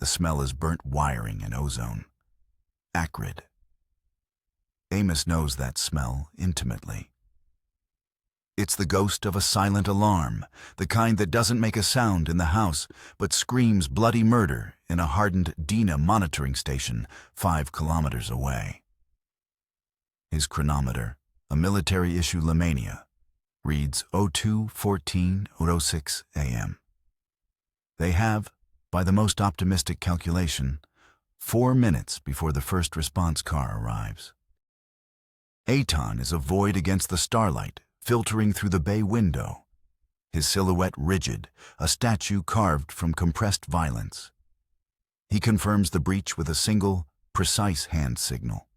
The smell is burnt wiring and ozone. Acrid. Amos knows that smell intimately. It's the ghost of a silent alarm, the kind that doesn't make a sound in the house, but screams bloody murder in a hardened DINA monitoring station 5 kilometers away. His chronometer, a military-issue Lemania, reads 02:14:06 a.m. They have, by the most optimistic calculation, 4 minutes before the first response car arrives. Eitan is a void against the starlight, filtering through the bay window, his silhouette rigid, a statue carved from compressed violence. He confirms the breach with a single, precise hand signal.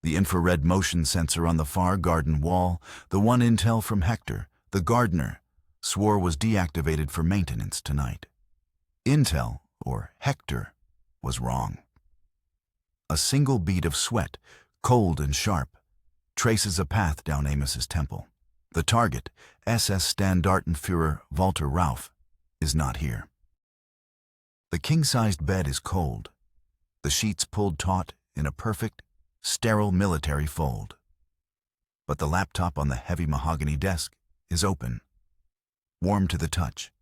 The infrared motion sensor on the far garden wall, the one intel from Hector, the gardener, swore was deactivated for maintenance tonight. Intel, or Hector, was wrong. A single bead of sweat, cold and sharp, traces a path down Amos's temple. The target, SS Standartenführer Walter Rauff, is not here. The king-sized bed is cold, the sheets pulled taut in a perfect, sterile military fold. But the laptop on the heavy mahogany desk is open, warm to the touch.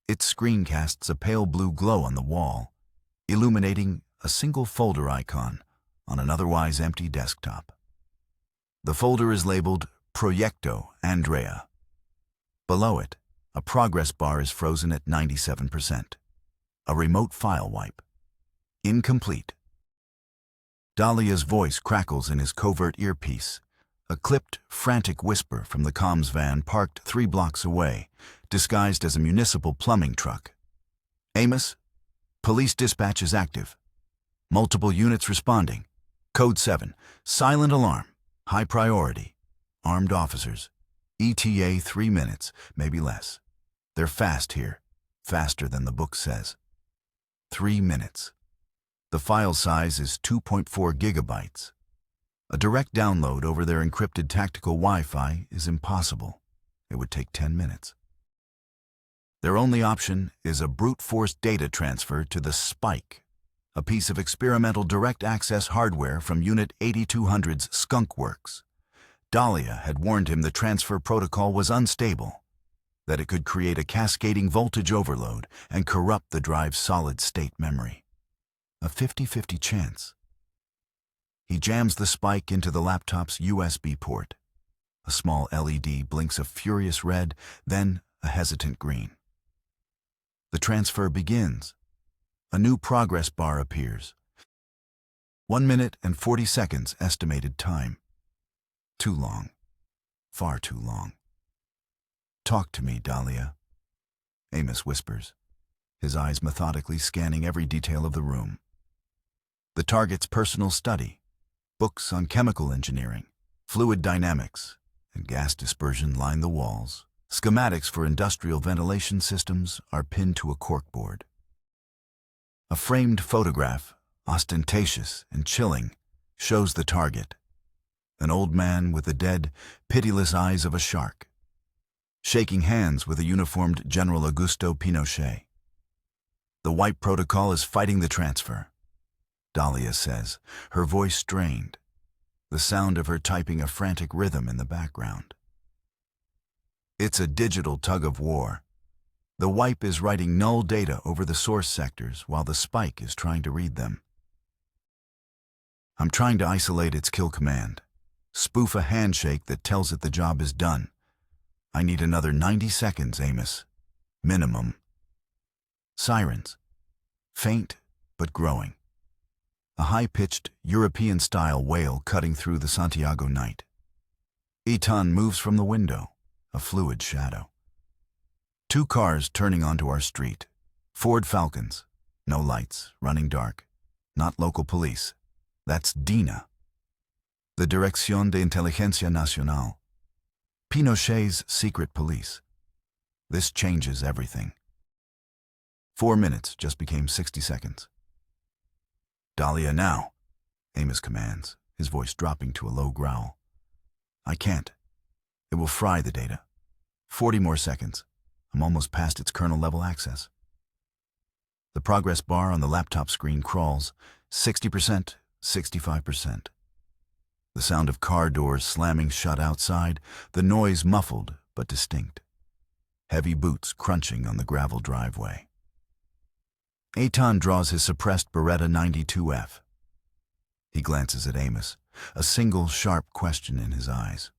Its screen casts a pale blue glow on the wall, illuminating a single folder icon on an otherwise empty desktop. The folder is labeled Proyecto Andrea. Below it, a progress bar is frozen at 97%. A remote file wipe. Incomplete. Dahlia's voice crackles in his covert earpiece, a clipped, frantic whisper from the comms van parked 3 blocks away, disguised as a municipal plumbing truck. Amos, police dispatch is active. Multiple units responding. Code 7, silent alarm, high priority. Armed officers. ETA 3 minutes, maybe less. They're fast here, faster than the book says. 3 minutes. The file size is 2.4 gigabytes. A direct download over their encrypted tactical Wi-Fi is impossible. It would take 10 minutes. Their only option is a brute force data transfer to the Spike, a piece of experimental direct access hardware from Unit 8200's Skunk Works. Dahlia had warned him the transfer protocol was unstable, that it could create a cascading voltage overload and corrupt the drive's solid-state memory. A 50-50 chance. He jams the Spike into the laptop's USB port. A small LED blinks a furious red, then a hesitant green. The transfer begins. A new progress bar appears. 1 minute and 40 seconds estimated time. Too long. Far too long. Talk to me, Dahlia. Amos whispers, his eyes methodically scanning every detail of the room. The target's personal study, books on chemical engineering, fluid dynamics, and gas dispersion line the walls. Schematics for industrial ventilation systems are pinned to a corkboard. A framed photograph, ostentatious and chilling, shows the target. An old man with the dead, pitiless eyes of a shark, shaking hands with a uniformed General Augusto Pinochet. The wipe protocol is fighting the transfer, Dahlia says, her voice strained, the sound of her typing a frantic rhythm in the background. It's a digital tug-of-war. The wipe is writing null data over the source sectors while the Spike is trying to read them. I'm trying to isolate its kill command, spoof a handshake that tells it the job is done. I need another 90 seconds, Amos. Minimum. Sirens. Faint, but growing. A high-pitched, European-style wail cutting through the Santiago night. Eitan moves from the window, a fluid shadow. 2 cars turning onto our street. Ford Falcons. No lights, running dark. Not local police. That's DINA. The Dirección de Inteligencia Nacional. Pinochet's secret police. This changes everything. 4 minutes just became 60 seconds. Dahlia now, Amos commands, his voice dropping to a low growl. I can't. It will fry the data. 40 more seconds. I'm almost past its kernel-level access. The progress bar on the laptop screen crawls 60%, 65%. The sound of car doors slamming shut outside, the noise muffled but distinct. Heavy boots crunching on the gravel driveway. Eitan draws his suppressed Beretta 92F. He glances at Amos, a single sharp question in his eyes.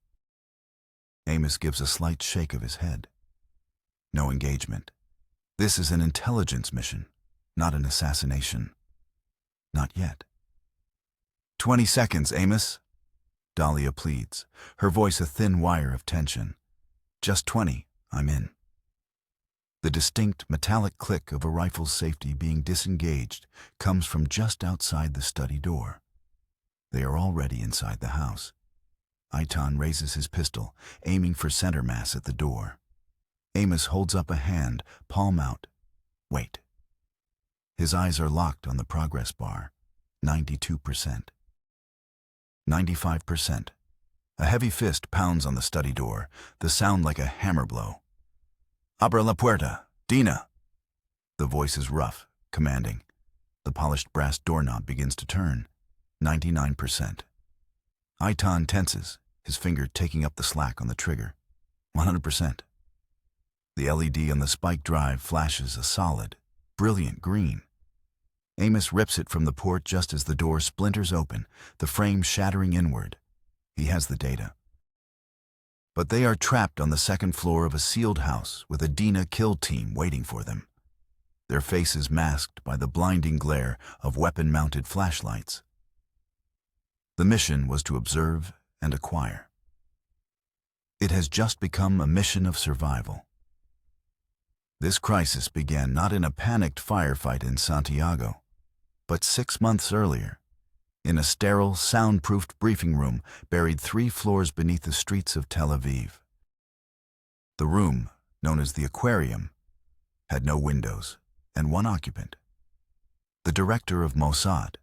Amos gives a slight shake of his head. No engagement. This is an intelligence mission, not an assassination. Not yet. 20 seconds, Amos, Dahlia pleads, her voice a thin wire of tension. Just 20, I'm in. The distinct metallic click of a rifle's safety being disengaged comes from just outside the study door. They are already inside the house. Eitan raises his pistol, aiming for center mass at the door. Amos holds up a hand, palm out. Wait. His eyes are locked on the progress bar. 92%. 95%. A heavy fist pounds on the study door, the sound like a hammer blow. Abra la puerta, Dina. The voice is rough, commanding. The polished brass doorknob begins to turn. 99%. Eitan tenses, his finger taking up the slack on the trigger. 100%. The LED on the spike drive flashes a solid, brilliant green. Amos rips it from the port just as the door splinters open, the frame shattering inward. He has the data. But they are trapped on the second floor of a sealed house with a Dina kill team waiting for them. Their faces masked by the blinding glare of weapon-mounted flashlights. The mission was to observe and acquire. It has just become a mission of survival. This crisis began not in a panicked firefight in Santiago, but 6 months earlier, in a sterile, soundproofed briefing room buried 3 floors beneath the streets of Tel Aviv. The room, known as the aquarium, had no windows and one occupant, the director of Mossad,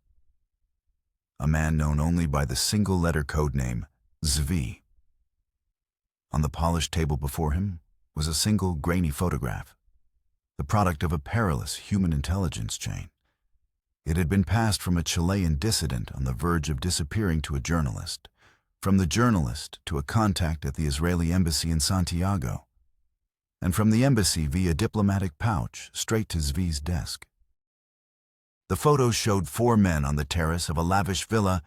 a man known only by the single-letter code name Zvi. On the polished table before him was a single grainy photograph, the product of a perilous human intelligence chain. It had been passed from a Chilean dissident on the verge of disappearing to a journalist, from the journalist to a contact at the Israeli embassy in Santiago, and from the embassy via diplomatic pouch straight to Zvi's desk. The photos showed 4 men on the terrace of a lavish villa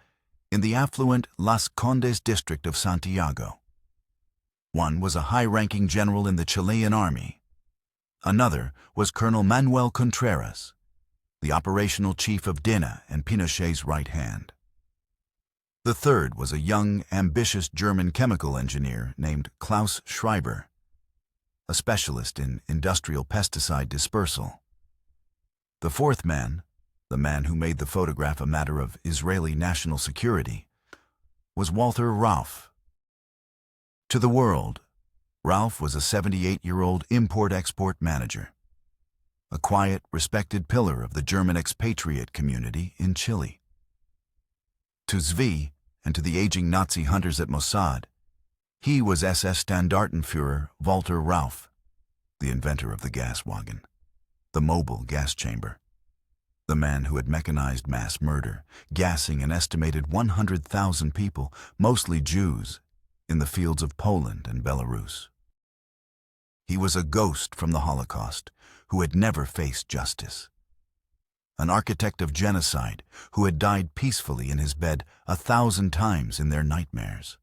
in the affluent Las Condes district of Santiago. One was a high-ranking general in the Chilean army. Another was Colonel Manuel Contreras, the operational chief of Dina and Pinochet's right hand. The third was a young, ambitious German chemical engineer named Klaus Schreiber, a specialist in industrial pesticide dispersal. The fourth man, the man who made the photograph a matter of Israeli national security, was Walter Rauff. To the world, Ralph was a 78-year-old import-export manager, a quiet, respected pillar of the German expatriate community in Chile. To Zvi and to the aging Nazi hunters at Mossad, he was SS Standartenführer Walter Rauff, the inventor of the gas wagon, the mobile gas chamber, the man who had mechanized mass murder, gassing an estimated 100,000 people, mostly Jews, in the fields of Poland and Belarus. He was a ghost from the Holocaust who had never faced justice. An architect of genocide who had died peacefully in his bed 1,000 times in their nightmares.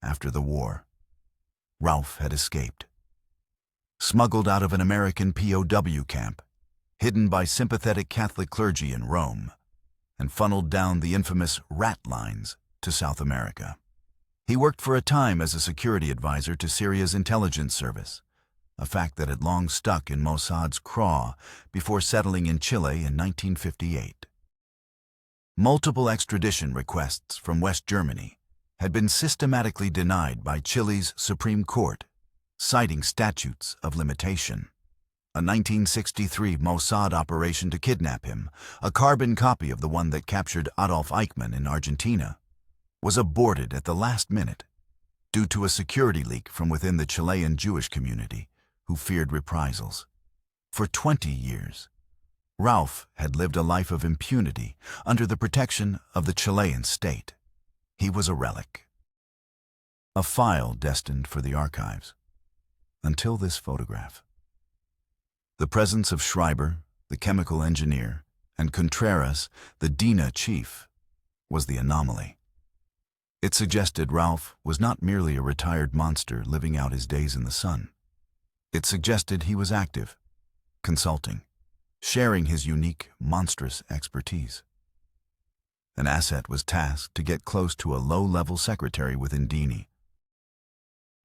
After the war, Ralph had escaped. Smuggled out of an American POW camp, hidden by sympathetic Catholic clergy in Rome, and funneled down the infamous rat lines to South America. He worked for a time as a security advisor to Syria's intelligence service, a fact that had long stuck in Mossad's craw before settling in Chile in 1958. Multiple extradition requests from West Germany had been systematically denied by Chile's Supreme Court, citing statutes of limitation. A 1963 Mossad operation to kidnap him, a carbon copy of the one that captured Adolf Eichmann in Argentina, was aborted at the last minute due to a security leak from within the Chilean Jewish community who feared reprisals. For 20 years, Ralph had lived a life of impunity under the protection of the Chilean state. He was a relic, a file destined for the archives. Until this photograph. The presence of Schreiber, the chemical engineer, and Contreras, the DINA chief, was the anomaly. It suggested Ralph was not merely a retired monster living out his days in the sun. It suggested he was active, consulting, sharing his unique, monstrous expertise. An asset was tasked to get close to a low-level secretary within DINA.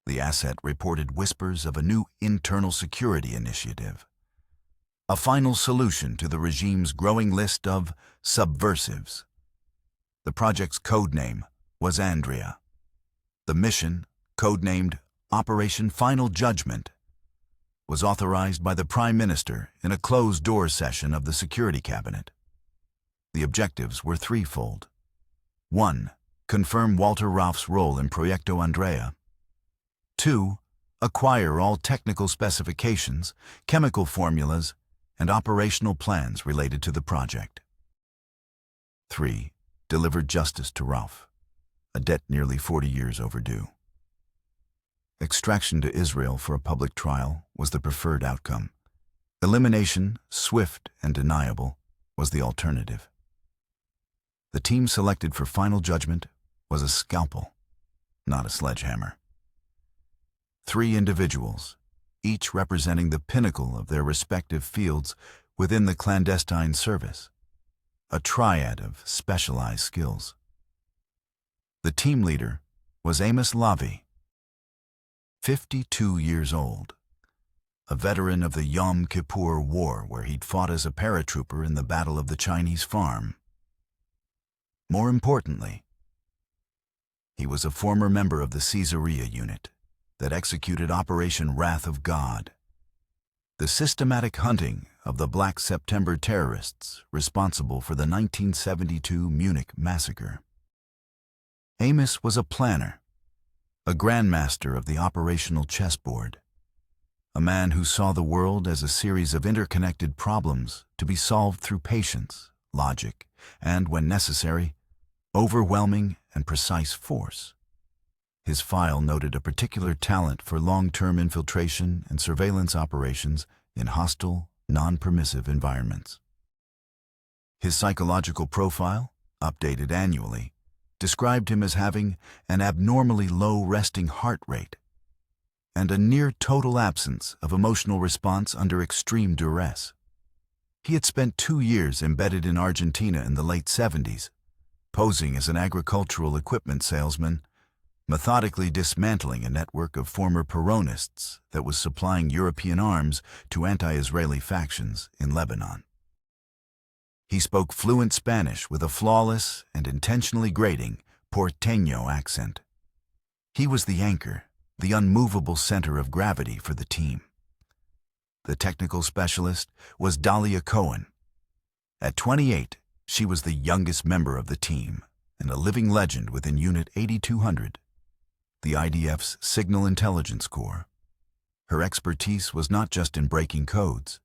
The asset reported whispers of a new internal security initiative, a final solution to the regime's growing list of subversives. The project's code name was Andrea. The mission, codenamed Operation Final Judgment, was authorized by the Prime Minister in a closed-door session of the Security Cabinet. The objectives were threefold. 1. Confirm Walter Ralph's role in Proyecto Andrea. 2. Acquire all technical specifications, chemical formulas, and operational plans related to the project. 3. Deliver justice to Ralph, a debt nearly 40 years overdue. Extraction to Israel for a public trial was the preferred outcome. Elimination, swift and deniable, was the alternative. The team selected for final judgment was a scalpel, not a sledgehammer. 3 individuals, each representing the pinnacle of their respective fields within the clandestine service, a triad of specialized skills. The team leader was Amos Lavi, 52 years old, a veteran of the Yom Kippur War where he'd fought as a paratrooper in the Battle of the Chinese Farm. More importantly, he was a former member of the Caesarea unit that executed Operation Wrath of God, the systematic hunting of the Black September terrorists responsible for the 1972 Munich massacre. Amos was a planner, a grandmaster of the operational chessboard, a man who saw the world as a series of interconnected problems to be solved through patience, logic, and, when necessary, overwhelming and precise force. His file noted a particular talent for long-term infiltration and surveillance operations in hostile, non-permissive environments. His psychological profile, updated annually, described him as having an abnormally low resting heart rate and a near-total absence of emotional response under extreme duress. He had spent 2 years embedded in Argentina in the late 70s, posing as an agricultural equipment salesman, methodically dismantling a network of former Peronists that was supplying European arms to anti-Israeli factions in Lebanon. He spoke fluent Spanish with a flawless and intentionally grating Porteño accent. He was the anchor, the unmovable center of gravity for the team. The technical specialist was Dahlia Cohen. At 28, she was the youngest member of the team and a living legend within Unit 8200, the IDF's Signal Intelligence Corps. Her expertise was not just in breaking codes,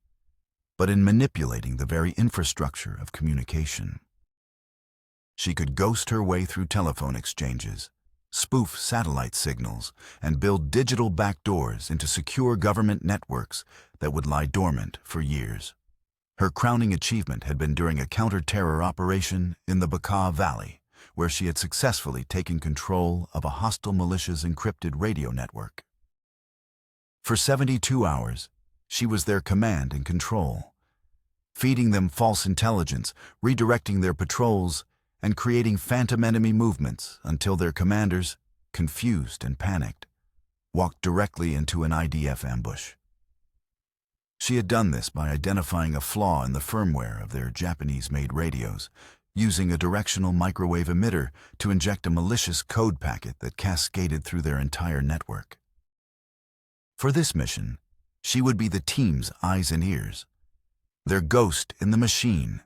but in manipulating the very infrastructure of communication. She could ghost her way through telephone exchanges, spoof satellite signals, and build digital backdoors into secure government networks that would lie dormant for years. Her crowning achievement had been during a counter-terror operation in the Bekaa Valley, where she had successfully taken control of a hostile militia's encrypted radio network. For 72 hours, she was their command and control, feeding them false intelligence, redirecting their patrols, and creating phantom enemy movements until their commanders, confused and panicked, walked directly into an IDF ambush. She had done this by identifying a flaw in the firmware of their Japanese-made radios, using a directional microwave emitter to inject a malicious code packet that cascaded through their entire network. For this mission, she would be the team's eyes and ears, their ghost in the machine,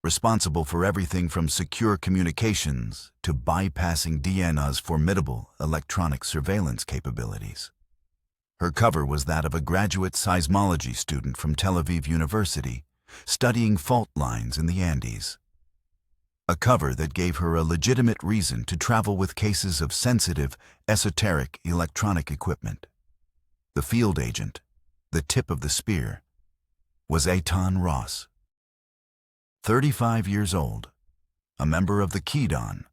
responsible for everything from secure communications to bypassing DNA's formidable electronic surveillance capabilities. Her cover was that of a graduate seismology student from Tel Aviv University studying fault lines in the Andes. A cover that gave her a legitimate reason to travel with cases of sensitive, esoteric electronic equipment. The field agent, the tip of the spear, was Eitan Ross. 35 years old, a member of the Kidon,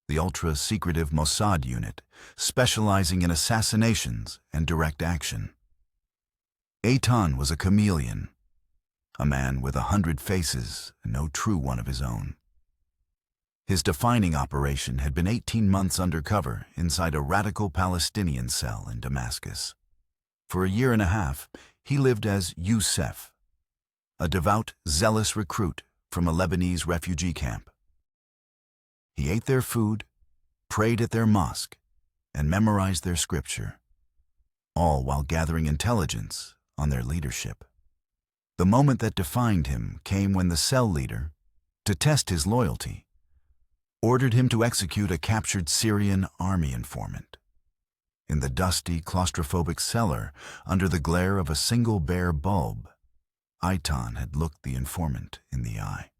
the ultra-secretive Mossad unit, specializing in assassinations and direct action. Eitan was a chameleon, a man with 100 faces and no true one of his own. His defining operation had been 18 months undercover inside a radical Palestinian cell in Damascus. For a year and a half, he lived as Youssef, a devout, zealous recruit from a Lebanese refugee camp. He ate their food, prayed at their mosque, and memorized their scripture, all while gathering intelligence on their leadership. The moment that defined him came when the cell leader, to test his loyalty, ordered him to execute a captured Syrian army informant. In the dusty, claustrophobic cellar, under the glare of a single bare bulb, Eitan had looked the informant in the eye.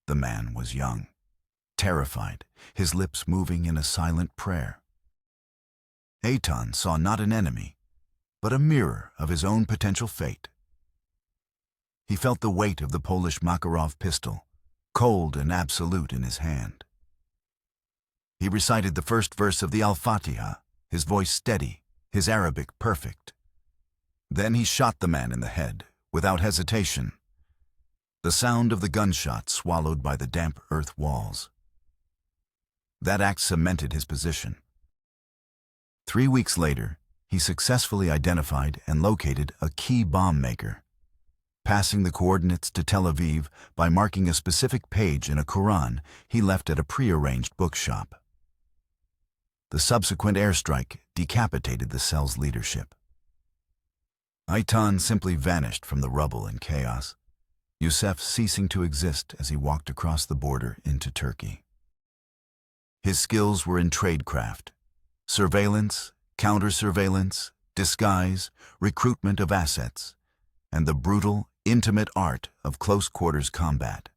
The man was young, terrified, his lips moving in a silent prayer. Eitan saw not an enemy, but a mirror of his own potential fate. He felt the weight of the Polish Makarov pistol, cold and absolute in his hand. He recited the first verse of the Al-Fatiha, his voice steady, his Arabic perfect. Then he shot the man in the head, without hesitation, the sound of the gunshot swallowed by the damp earth walls. That act cemented his position. 3 weeks later, he successfully identified and located a key bomb maker, passing the coordinates to Tel Aviv by marking a specific page in a Quran he left at a prearranged bookshop. The subsequent airstrike decapitated the cell's leadership. Eitan simply vanished from the rubble and chaos, Youssef ceasing to exist as he walked across the border into Turkey. His skills were in tradecraft, surveillance, counter-surveillance, disguise, recruitment of assets, and the brutal, intimate art of close-quarters combat.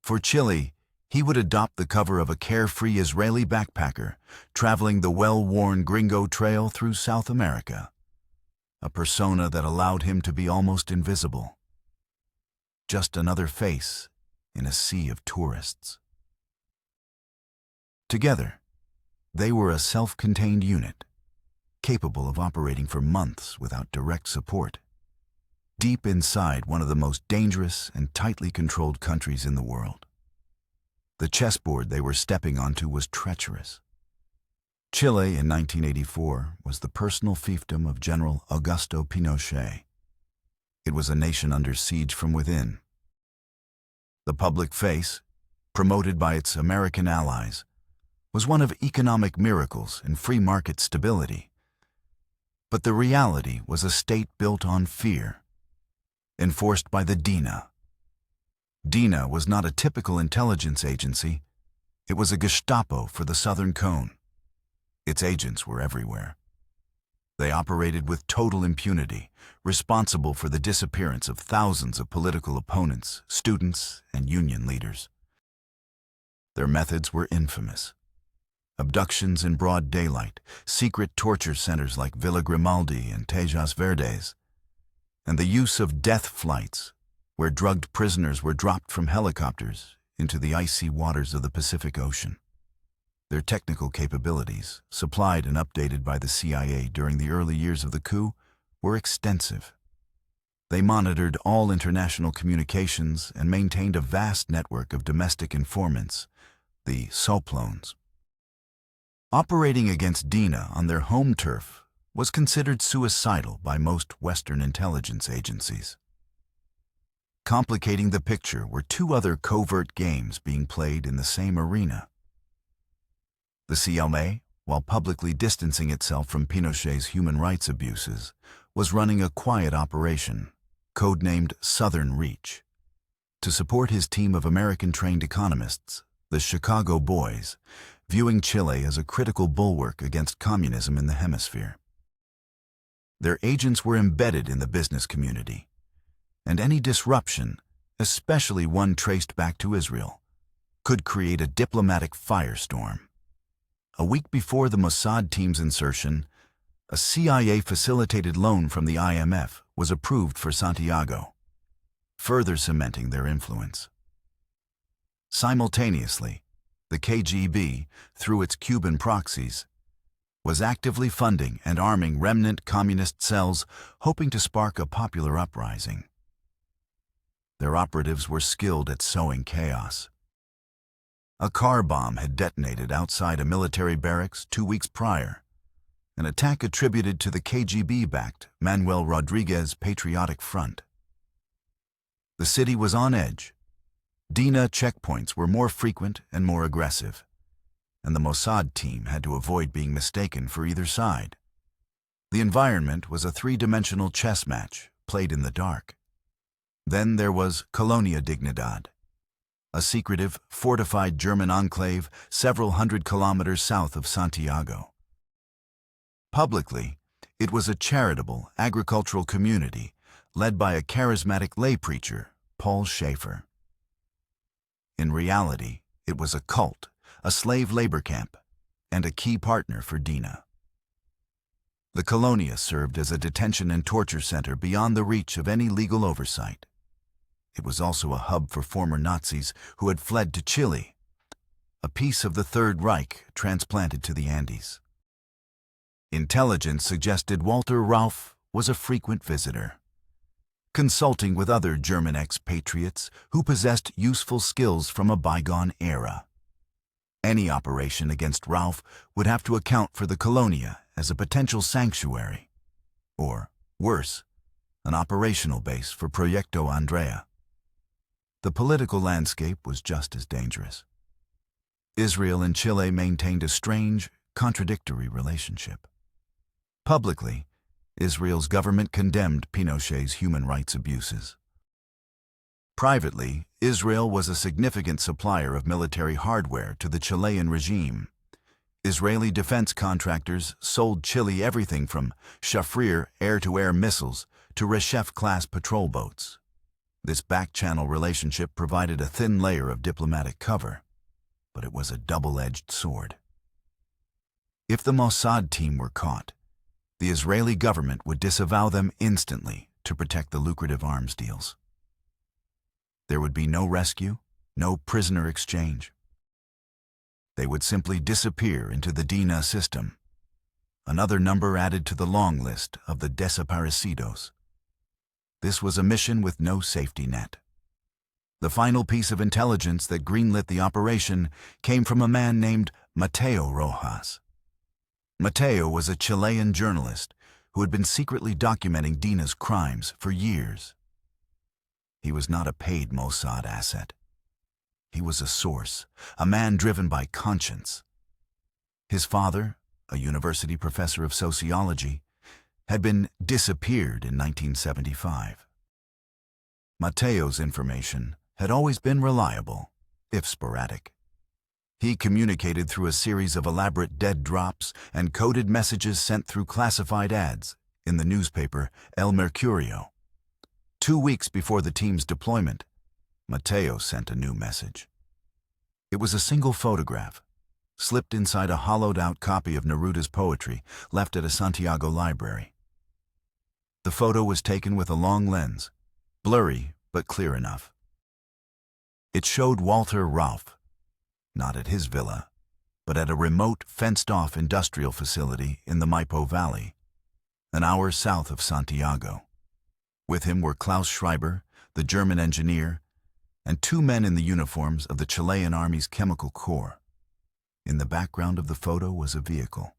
For Chile, he would adopt the cover of a carefree Israeli backpacker traveling the well-worn Gringo Trail through South America, a persona that allowed him to be almost invisible. Just another face in a sea of tourists. Together, they were a self-contained unit, capable of operating for months without direct support, deep inside one of the most dangerous and tightly controlled countries in the world. The chessboard they were stepping onto was treacherous. Chile in 1984 was the personal fiefdom of General Augusto Pinochet. It was a nation under siege from within. The public face, promoted by its American allies, was one of economic miracles and free market stability. But the reality was a state built on fear, enforced by the DINA. DINA was not a typical intelligence agency. It was a Gestapo for the Southern Cone. Its agents were everywhere. They operated with total impunity, responsible for the disappearance of thousands of political opponents, students, and union leaders. Their methods were infamous. Abductions in broad daylight, secret torture centers like Villa Grimaldi and Tejas Verdes, and the use of death flights, where drugged prisoners were dropped from helicopters into the icy waters of the Pacific Ocean. Their technical capabilities, supplied and updated by the CIA during the early years of the coup, were extensive. They monitored all international communications and maintained a vast network of domestic informants, the Soplones. Operating against DINA on their home turf was considered suicidal by most Western intelligence agencies. Complicating the picture were two other covert games being played in the same arena. The CLA, while publicly distancing itself from Pinochet's human rights abuses, was running a quiet operation, codenamed Southern Reach, to support his team of American-trained economists, the Chicago Boys, viewing Chile as a critical bulwark against communism in the hemisphere. Their agents were embedded in the business community, and any disruption, especially one traced back to Israel, could create a diplomatic firestorm. A week before the Mossad team's insertion, a CIA-facilitated loan from the IMF was approved for Santiago, further cementing their influence. Simultaneously, the KGB, through its Cuban proxies, was actively funding and arming remnant communist cells, hoping to spark a popular uprising. Their operatives were skilled at sowing chaos. A car bomb had detonated outside a military barracks 2 weeks prior, an attack attributed to the KGB-backed Manuel Rodriguez Patriotic Front. The city was on edge. Dina checkpoints were more frequent and more aggressive, and the Mossad team had to avoid being mistaken for either side. The environment was a three-dimensional chess match played in the dark. Then there was Colonia Dignidad, a secretive, fortified German enclave several hundred kilometers south of Santiago. Publicly, it was a charitable, agricultural community led by a charismatic lay preacher, Paul Schaefer. In reality, it was a cult, a slave labor camp, and a key partner for Dina. The Colonia served as a detention and torture center beyond the reach of any legal oversight. It was also a hub for former Nazis who had fled to Chile, a piece of the Third Reich transplanted to the Andes. Intelligence suggested Walter Rauff was a frequent visitor, consulting with other German expatriates who possessed useful skills from a bygone era. Any operation against Rauff would have to account for the Colonia as a potential sanctuary, or, worse, an operational base for Proyecto Andrea. The political landscape was just as dangerous. Israel and Chile maintained a strange, contradictory relationship. Publicly, Israel's government condemned Pinochet's human rights abuses. Privately, Israel was a significant supplier of military hardware to the Chilean regime. Israeli defense contractors sold Chile everything from Shafrir air-to-air missiles to Reshef-class patrol boats. This back-channel relationship provided a thin layer of diplomatic cover, but it was a double-edged sword. If the Mossad team were caught, the Israeli government would disavow them instantly to protect the lucrative arms deals. There would be no rescue, no prisoner exchange. They would simply disappear into the Dina system, another number added to the long list of the desaparecidos. This was a mission with no safety net. The final piece of intelligence that greenlit the operation came from a man named Mateo Rojas. Mateo was a Chilean journalist who had been secretly documenting Dina's crimes for years. He was not a paid Mossad asset. He was a source, a man driven by conscience. His father, a university professor of sociology, had been disappeared in 1975. Mateo's information had always been reliable, if sporadic. He communicated through a series of elaborate dead drops and coded messages sent through classified ads in the newspaper El Mercurio. 2 weeks before the team's deployment, Mateo sent a new message. It was a single photograph, slipped inside a hollowed-out copy of Neruda's poetry left at a Santiago library. The photo was taken with a long lens, blurry but clear enough. It showed Walter Rauff, not at his villa, but at a remote, fenced-off industrial facility in the Maipo Valley, an hour south of Santiago. With him were Klaus Schreiber, the German engineer, and 2 men in the uniforms of the Chilean Army's Chemical Corps. In the background of the photo was a vehicle.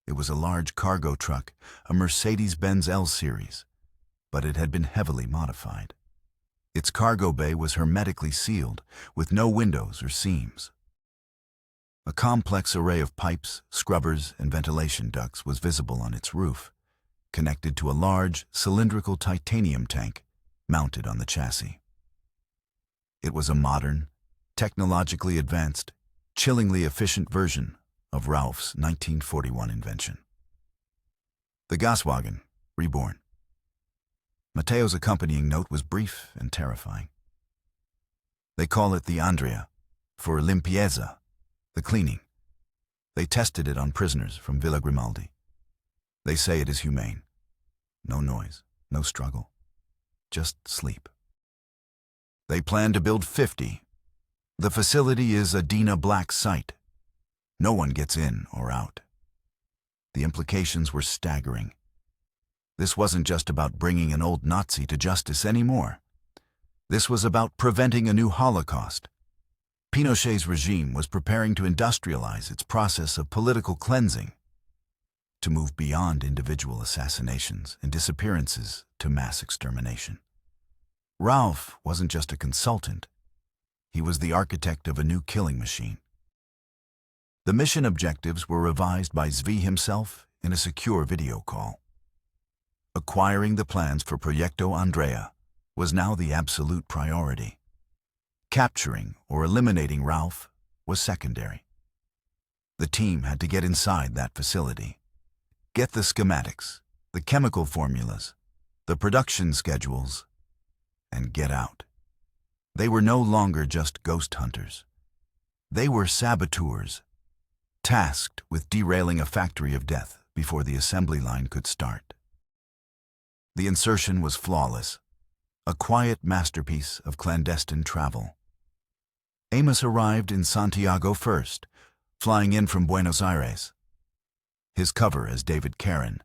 It was a large cargo truck, a Mercedes-Benz L-Series, but it had been heavily modified. Its cargo bay was hermetically sealed, with no windows or seams. A complex array of pipes, scrubbers, and ventilation ducts was visible on its roof, connected to a large, cylindrical titanium tank mounted on the chassis. It was a modern, technologically advanced, chillingly efficient version of Rauff's 1941 invention. The Gaswagen, reborn. Mateo's accompanying note was brief and terrifying. They call it the Andrea, for limpieza, the cleaning. They tested it on prisoners from Villa Grimaldi. They say it is humane. No noise, no struggle, just sleep. They plan to build 50. The facility is a Dina Black site. No one gets in or out. The implications were staggering. This wasn't just about bringing an old Nazi to justice anymore. This was about preventing a new Holocaust. Pinochet's regime was preparing to industrialize its process of political cleansing, to move beyond individual assassinations and disappearances to mass extermination. Ralph wasn't just a consultant. He was the architect of a new killing machine. The mission objectives were revised by Zvi himself in a secure video call. Acquiring the plans for Proyecto Andrea was now the absolute priority. Capturing or eliminating Ralph was secondary. The team had to get inside that facility, get the schematics, the chemical formulas, the production schedules, and get out. They were no longer just ghost hunters. They were saboteurs, tasked with derailing a factory of death before the assembly line could start. The insertion was flawless, a quiet masterpiece of clandestine travel. Amos arrived in Santiago first, flying in from Buenos Aires. His cover as David Karen,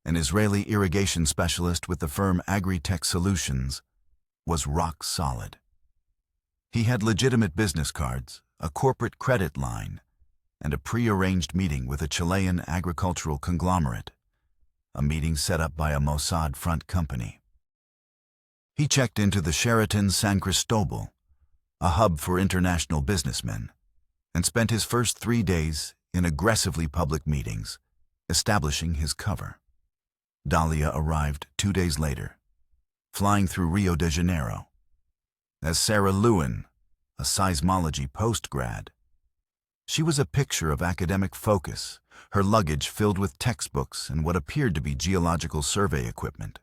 an Israeli irrigation specialist with the firm Agri-Tech Solutions, was rock solid. He had legitimate business cards, a corporate credit line, and a pre-arranged meeting with a Chilean agricultural conglomerate, a meeting set up by a Mossad front company. He checked into the Sheraton San Cristobal, a hub for international businessmen, and spent his first 3 days in aggressively public meetings, establishing his cover. Dalia arrived 2 days later, flying through Rio de Janeiro. As Sarah Lewin, a seismology postgrad, she was a picture of academic focus, her luggage filled with textbooks and what appeared to be geological survey equipment.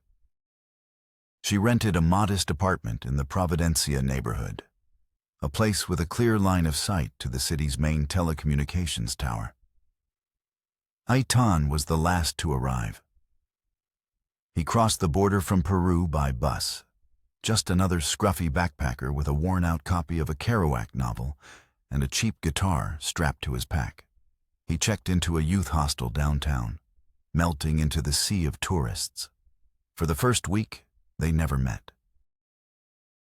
She rented a modest apartment in the Providencia neighborhood, a place with a clear line of sight to the city's main telecommunications tower. Aitan was the last to arrive. He crossed the border from Peru by bus, just another scruffy backpacker with a worn-out copy of a Kerouac novel and a cheap guitar strapped to his pack. He checked into a youth hostel downtown, melting into the sea of tourists. For the first week, they never met.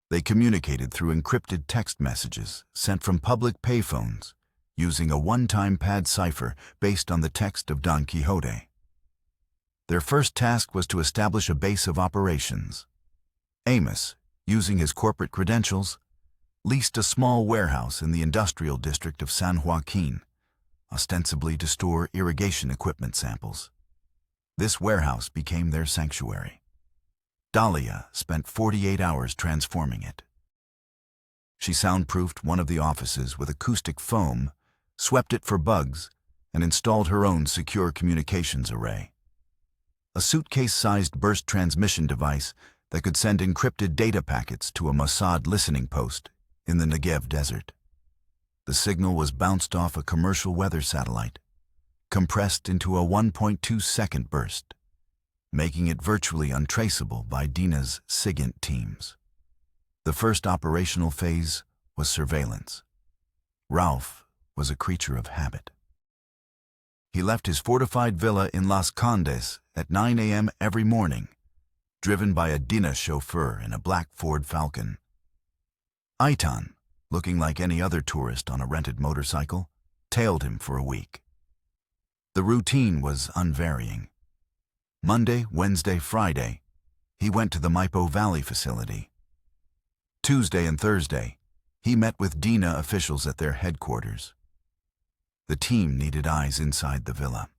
They communicated through encrypted text messages sent from public payphones, using a one-time pad cipher based on the text of Don Quixote. Their first task was to establish a base of operations. Amos, using his corporate credentials, leased a small warehouse in the industrial district of San Joaquin, ostensibly to store irrigation equipment samples. This warehouse became their sanctuary. Dalia spent 48 hours transforming it. She soundproofed one of the offices with acoustic foam, swept it for bugs, and installed her own secure communications array. A suitcase-sized burst transmission device that could send encrypted data packets to a Mossad listening post in the Negev desert. The signal was bounced off a commercial weather satellite, compressed into a 1.2-second burst, making it virtually untraceable by Dina's SIGINT teams. The first operational phase was surveillance. Ralph was a creature of habit. He left his fortified villa in Las Condes at 9 a.m. every morning, driven by a Dina chauffeur in a black Ford Falcon. Aitan, looking like any other tourist on a rented motorcycle, tailed him for a week. The routine was unvarying. Monday, Wednesday, Friday, he went to the Maipo Valley facility. Tuesday and Thursday, he met with Dina officials at their headquarters. The team needed eyes inside the villa.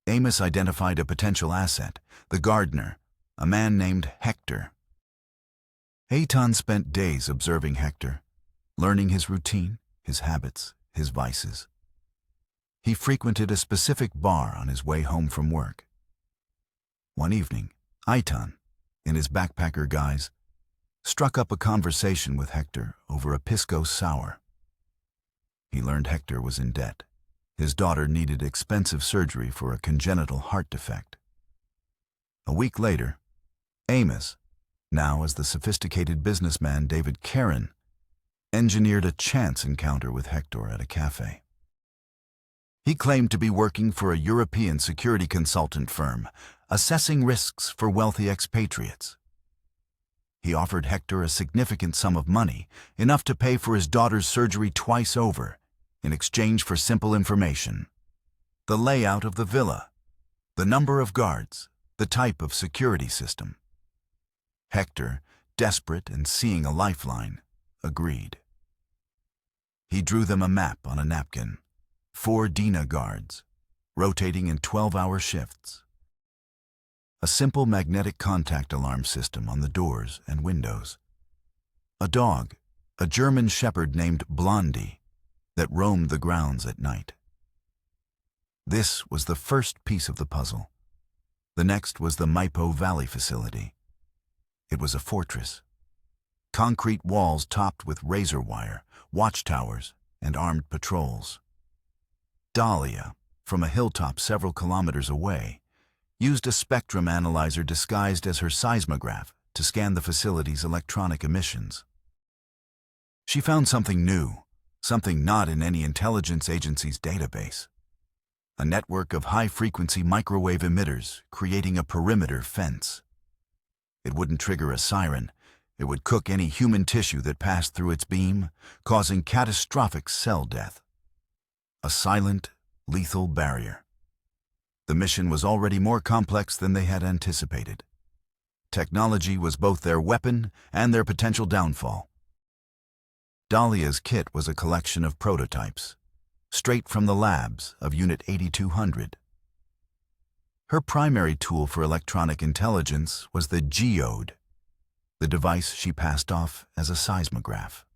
Amos identified a potential asset, the gardener, a man named Hector. Aitan spent days observing Hector, learning his routine, his habits, his vices. He frequented a specific bar on his way home from work. One evening, Aitan, in his backpacker guise, struck up a conversation with Hector over a pisco sour. He learned Hector was in debt. His daughter needed expensive surgery for a congenital heart defect. A week later, Amos, now as the sophisticated businessman David Caron, engineered a chance encounter with Hector at a cafe. He claimed to be working for a European security consultant firm, assessing risks for wealthy expatriates. He offered Hector a significant sum of money, enough to pay for his daughter's surgery twice over, in exchange for simple information: the layout of the villa, the number of guards, the type of security system. Hector, desperate and seeing a lifeline, agreed. He drew them a map on a napkin: 4 DINA guards, rotating in 12-hour shifts. A simple magnetic contact alarm system on the doors and windows. A dog, a German shepherd named Blondie, that roamed the grounds at night. This was the first piece of the puzzle. The next was the Maipo Valley facility. It was a fortress. Concrete walls topped with razor wire, watchtowers, and armed patrols. Dahlia, from a hilltop several kilometers away, used a spectrum analyzer disguised as her seismograph to scan the facility's electronic emissions. She found something new, something not in any intelligence agency's database. A network of high-frequency microwave emitters creating a perimeter fence. It wouldn't trigger a siren. It would cook any human tissue that passed through its beam, causing catastrophic cell death. A silent, lethal barrier. The mission was already more complex than they had anticipated. Technology was both their weapon and their potential downfall. Dahlia's kit was a collection of prototypes, straight from the labs of Unit 8200. Her primary tool for electronic intelligence was the geode, the device she passed off as a seismograph.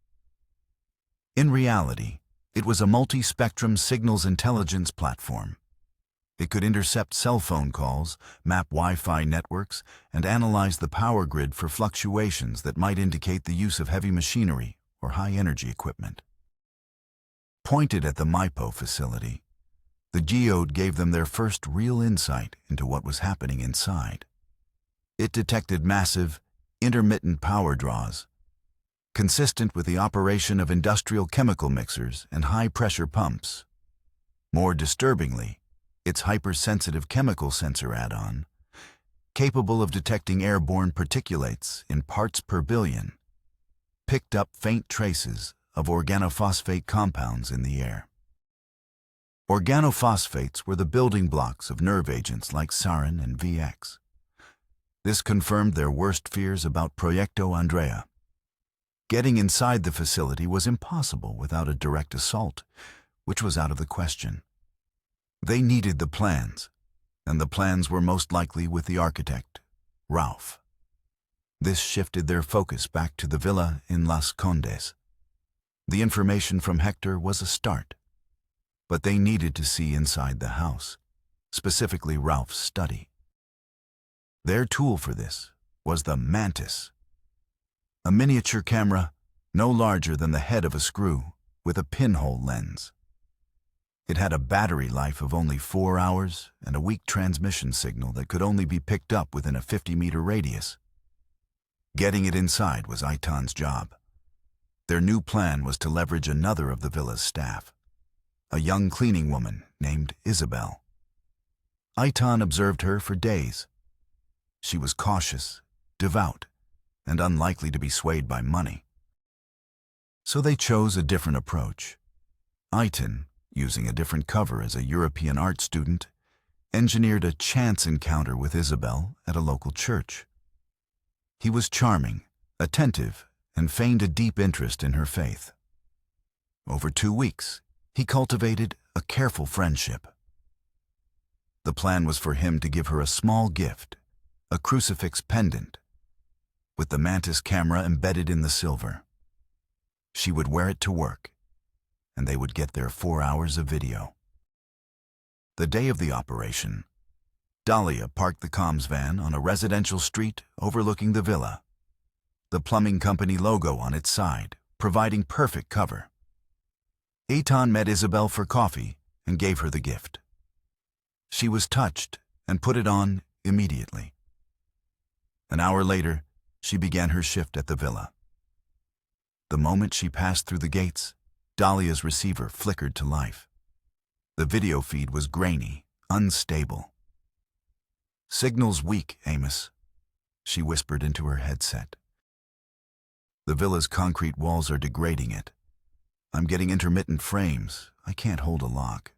In reality, it was a multi-spectrum signals intelligence platform. It could intercept cell phone calls, map Wi-Fi networks, and analyze the power grid for fluctuations that might indicate the use of heavy machinery or high-energy equipment. Pointed at the Maipo facility, the geode gave them their first real insight into what was happening inside. It detected massive, intermittent power draws, consistent with the operation of industrial chemical mixers and high-pressure pumps. More disturbingly, its hypersensitive chemical sensor add-on, capable of detecting airborne particulates in parts per billion, picked up faint traces of organophosphate compounds in the air. Organophosphates were the building blocks of nerve agents like sarin and VX. This confirmed their worst fears about Proyecto Andrea. Getting inside the facility was impossible without a direct assault, which was out of the question. They needed the plans, and the plans were most likely with the architect, Ralph. This shifted their focus back to the villa in Las Condes. The information from Hector was a start, but they needed to see inside the house, specifically Ralph's study. Their tool for this was the Mantis, a miniature camera no larger than the head of a screw with a pinhole lens. It had a battery life of only 4 hours and a weak transmission signal that could only be picked up within a 50-meter radius. Getting it inside was Aitan's job. Their new plan was to leverage another of the villa's staff, a young cleaning woman named Isabel. Aitan observed her for days. She was cautious, devout, and unlikely to be swayed by money. So they chose a different approach. Aitan, using a different cover as a European art student, engineered a chance encounter with Isabel at a local church. He was charming, attentive, and feigned a deep interest in her faith. Over 2 weeks, he cultivated a careful friendship. The plan was for him to give her a small gift, a crucifix pendant, with the Mantis camera embedded in the silver. She would wear it to work, and they would get their 4 hours of video. The day of the operation, Dahlia parked the comms van on a residential street overlooking the villa, the plumbing company logo on its side, providing perfect cover. Eitan met Isabel for coffee and gave her the gift. She was touched and put it on immediately. An hour later, she began her shift at the villa. The moment she passed through the gates, Dahlia's receiver flickered to life. The video feed was grainy, unstable. "Signal's weak, Amos," she whispered into her headset. "The villa's concrete walls are degrading it. I'm getting intermittent frames. I can't hold a lock."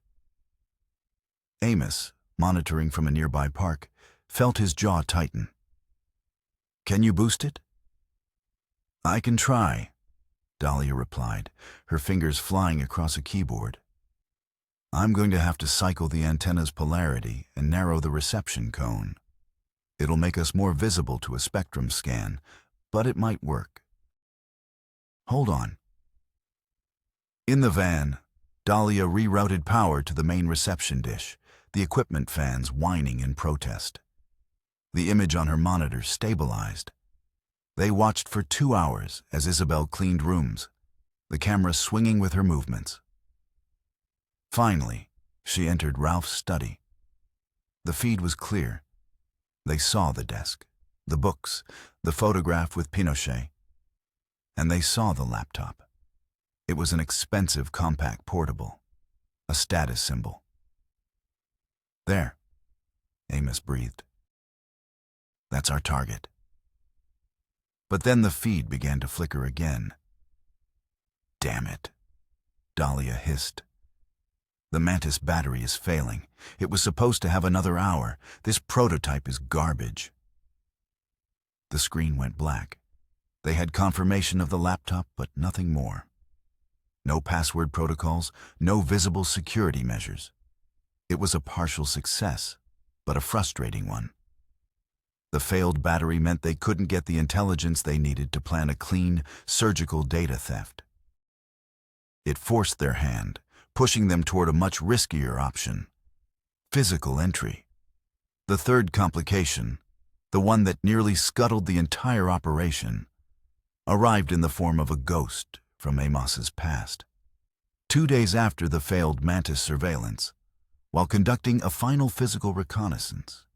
Amos, monitoring from a nearby park, felt his jaw tighten. "Can you boost it?" "I can try," Dahlia replied, her fingers flying across a keyboard. "I'm going to have to cycle the antenna's polarity and narrow the reception cone. It'll make us more visible to a spectrum scan, but it might work. Hold on." In the van, Dahlia rerouted power to the main reception dish, the equipment fans whining in protest. The image on her monitor stabilized. They watched for 2 hours as Isabel cleaned rooms, the camera swinging with her movements. Finally, she entered Ralph's study. The feed was clear. They saw the desk, the books, the photograph with Pinochet, and they saw the laptop. It was an expensive compact portable, a status symbol. "There," Amos breathed. "That's our target." But then the feed began to flicker again. "Damn it," Dahlia hissed. "The Mantis battery is failing. It was supposed to have another hour. This prototype is garbage." The screen went black. They had confirmation of the laptop, but nothing more. No password protocols, no visible security measures. It was a partial success, but a frustrating one. The failed battery meant they couldn't get the intelligence they needed to plan a clean, surgical data theft. It forced their hand, pushing them toward a much riskier option: physical entry. The third complication, the one that nearly scuttled the entire operation, arrived in the form of a ghost from Amos's past. 2 days after the failed Mantis surveillance, while conducting a final physical reconnaissance,